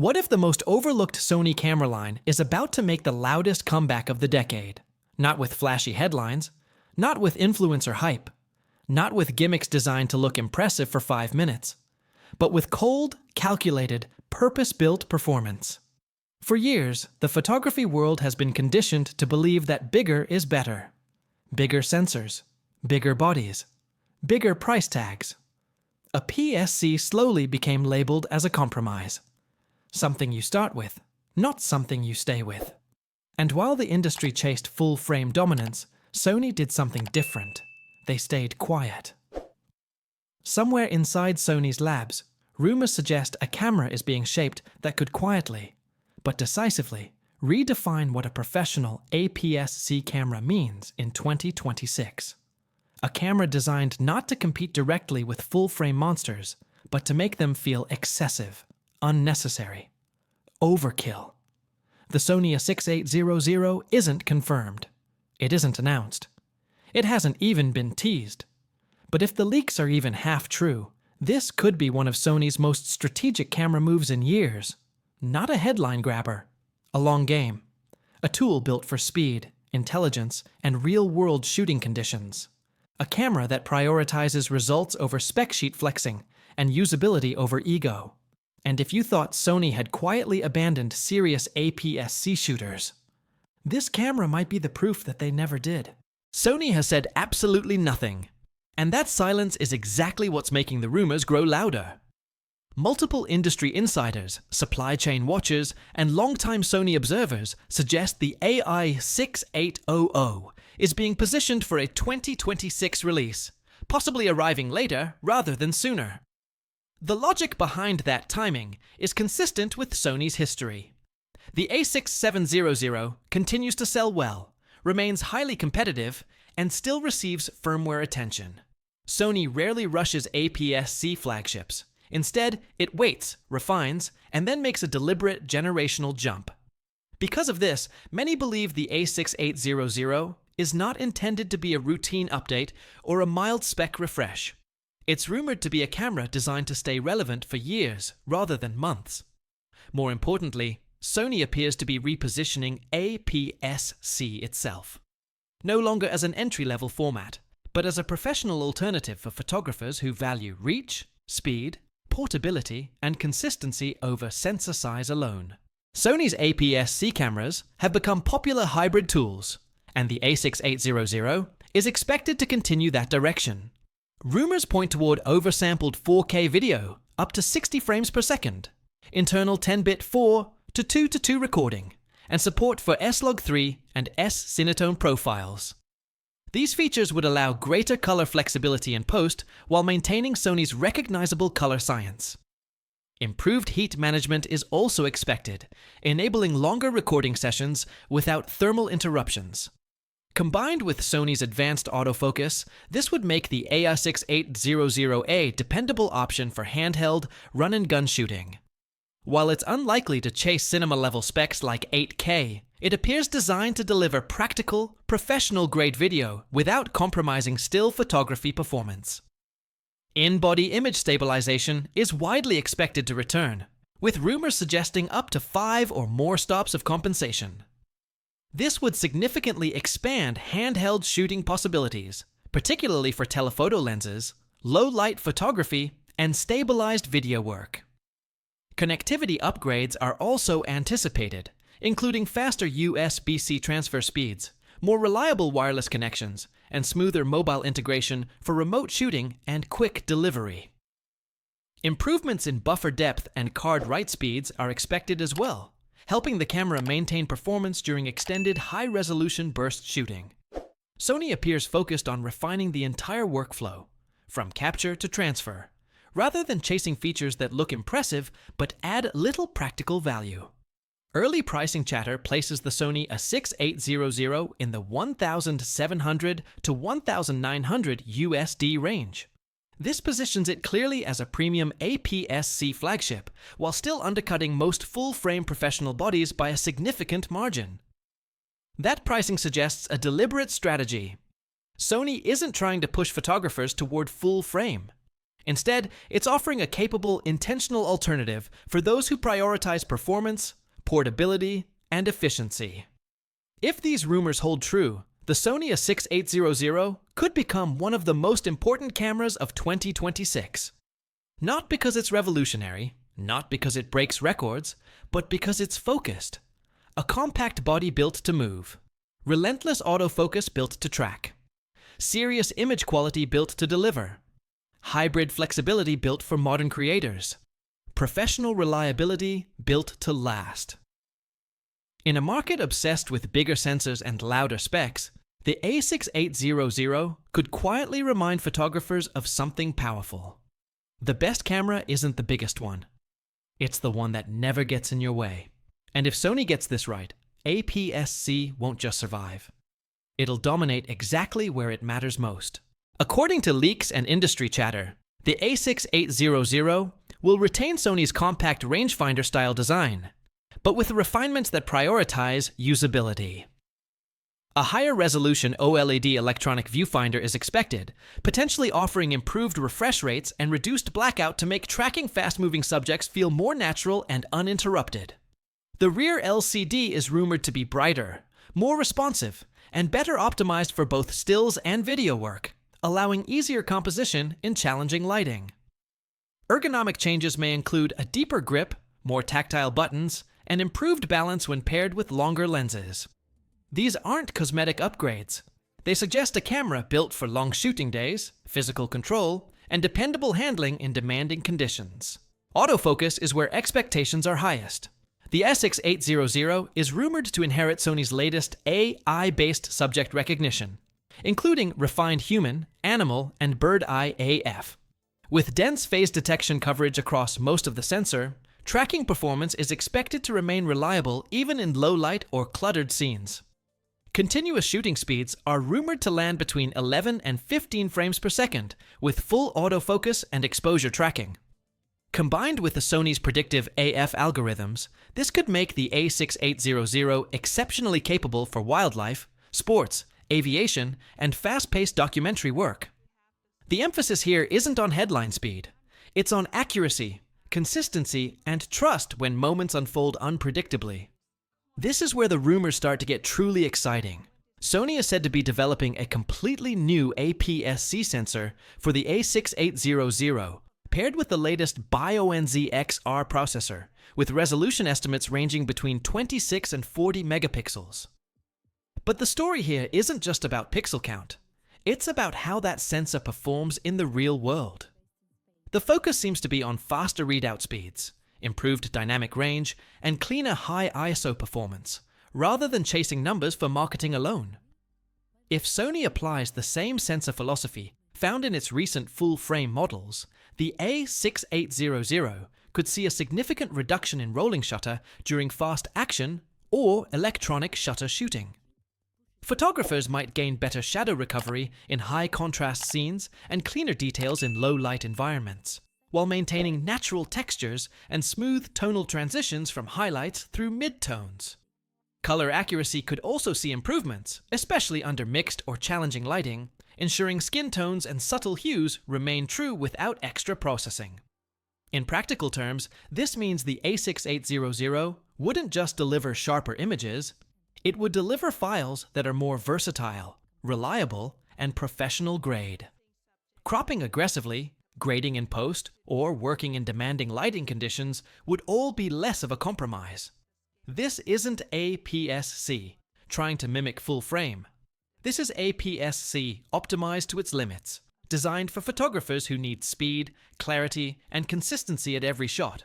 What if the most overlooked Sony camera line is about to make the loudest comeback of the decade? Not with flashy headlines, not with influencer hype, not with gimmicks designed to look impressive for 5 minutes, but with cold, calculated, purpose-built performance. For years, the photography world has been conditioned to believe that bigger is better. Bigger sensors, bigger bodies, bigger price tags. APS-C slowly became labeled as a compromise. Something you start with, not something you stay with. And while the industry chased full-frame dominance, Sony did something different. They stayed quiet. Somewhere inside Sony's labs, rumors suggest a camera is being shaped that could quietly, but decisively, redefine what a professional APS-C camera means in 2026. A camera designed not to compete directly with full-frame monsters, but to make them feel excessive, unnecessary, overkill. The Sony a6800 isn't confirmed. It isn't announced. It hasn't even been teased. But if the leaks are even half true, this could be one of Sony's most strategic camera moves in years. Not a headline grabber. A long game. A tool built for speed, intelligence, and real-world shooting conditions. A camera that prioritizes results over spec sheet flexing and usability over ego. And if you thought Sony had quietly abandoned serious APS-C shooters, this camera might be the proof that they never did. Sony has said absolutely nothing. And that silence is exactly what's making the rumors grow louder. Multiple industry insiders, supply chain watchers, and longtime Sony observers suggest the AI6800 is being positioned for a 2026 release, possibly arriving later rather than sooner. The logic behind that timing is consistent with Sony's history. The A6700 continues to sell well, remains highly competitive, and still receives firmware attention. Sony rarely rushes APS-C flagships. Instead, it waits, refines, and then makes a deliberate generational jump. Because of this, many believe the A6800 is not intended to be a routine update or a mild spec refresh. It's rumored to be a camera designed to stay relevant for years rather than months. More importantly, Sony appears to be repositioning APS-C itself. No longer as an entry-level format, but as a professional alternative for photographers who value reach, speed, portability, and consistency over sensor size alone. Sony's APS-C cameras have become popular hybrid tools, and the A6800 is expected to continue that direction. Rumors point toward oversampled 4K video, up to 60 frames per second, internal 10-bit 4 to 2:2 recording, and support for S-Log3 and S-Cinetone profiles. These features would allow greater color flexibility in post while maintaining Sony's recognizable color science. Improved heat management is also expected, enabling longer recording sessions without thermal interruptions. Combined with Sony's advanced autofocus, this would make the AI6800 a dependable option for handheld, run-and-gun shooting. While it's unlikely to chase cinema-level specs like 8K, it appears designed to deliver practical, professional-grade video without compromising still photography performance. In-body image stabilization is widely expected to return, with rumors suggesting up to 5 or more stops of compensation. This would significantly expand handheld shooting possibilities, particularly for telephoto lenses, low-light photography, and stabilized video work. Connectivity upgrades are also anticipated, including faster USB-C transfer speeds, more reliable wireless connections, and smoother mobile integration for remote shooting and quick delivery. Improvements in buffer depth and card write speeds are expected as well, helping the camera maintain performance during extended high-resolution burst shooting. Sony appears focused on refining the entire workflow, from capture to transfer, rather than chasing features that look impressive but add little practical value. Early pricing chatter places the Sony a6800 in the $1,700 to $1,900 USD range. This positions it clearly as a premium APS-C flagship, while still undercutting most full-frame professional bodies by a significant margin. That pricing suggests a deliberate strategy. Sony isn't trying to push photographers toward full frame. Instead, it's offering a capable, intentional alternative for those who prioritize performance, portability, and efficiency. If these rumors hold true, the Sony a6800 could become one of the most important cameras of 2026. Not because it's revolutionary, not because it breaks records, but because it's focused. A compact body built to move, relentless autofocus built to track, serious image quality built to deliver, hybrid flexibility built for modern creators, professional reliability built to last. In a market obsessed with bigger sensors and louder specs, the a6800 could quietly remind photographers of something powerful. The best camera isn't the biggest one. It's the one that never gets in your way. And if Sony gets this right, APS-C won't just survive. It'll dominate exactly where it matters most. According to leaks and industry chatter, the a6800 will retain Sony's compact rangefinder-style design, but with refinements that prioritize usability. A higher resolution OLED electronic viewfinder is expected, potentially offering improved refresh rates and reduced blackout to make tracking fast-moving subjects feel more natural and uninterrupted. The rear LCD is rumored to be brighter, more responsive, and better optimized for both stills and video work, allowing easier composition in challenging lighting. Ergonomic changes may include a deeper grip, more tactile buttons, and improved balance when paired with longer lenses. These aren't cosmetic upgrades. They suggest a camera built for long shooting days, physical control, and dependable handling in demanding conditions. Autofocus is where expectations are highest. The S6800 is rumored to inherit Sony's latest AI-based subject recognition, including refined human, animal, and bird-eye AF. With dense phase detection coverage across most of the sensor, tracking performance is expected to remain reliable even in low-light or cluttered scenes. Continuous shooting speeds are rumored to land between 11 and 15 frames per second, with full autofocus and exposure tracking. Combined with the Sony's predictive AF algorithms, this could make the a6800 exceptionally capable for wildlife, sports, aviation, and fast-paced documentary work. The emphasis here isn't on headline speed. It's on accuracy, consistency, and trust when moments unfold unpredictably. This is where the rumors start to get truly exciting. Sony is said to be developing a completely new APS-C sensor for the a6800, paired with the latest BIONZ XR processor, with resolution estimates ranging between 26 and 40 megapixels. But the story here isn't just about pixel count. It's about how that sensor performs in the real world. The focus seems to be on faster readout speeds, improved dynamic range, and cleaner high ISO performance, rather than chasing numbers for marketing alone. If Sony applies the same sensor philosophy found in its recent full-frame models, the a6800 could see a significant reduction in rolling shutter during fast action or electronic shutter shooting. Photographers might gain better shadow recovery in high-contrast scenes and cleaner details in low-light environments, while maintaining natural textures and smooth tonal transitions from highlights through midtones. Color accuracy could also see improvements, especially under mixed or challenging lighting, ensuring skin tones and subtle hues remain true without extra processing. In practical terms, this means the a6800 wouldn't just deliver sharper images, it would deliver files that are more versatile, reliable, and professional grade. Cropping aggressively, grading in post, or working in demanding lighting conditions would all be less of a compromise. This isn't APS-C, trying to mimic full frame. This is APS-C optimized to its limits, designed for photographers who need speed, clarity, and consistency at every shot.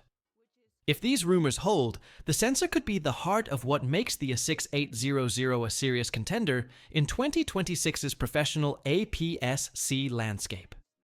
If these rumors hold, the sensor could be the heart of what makes the a6800 a serious contender in 2026's professional APS-C landscape.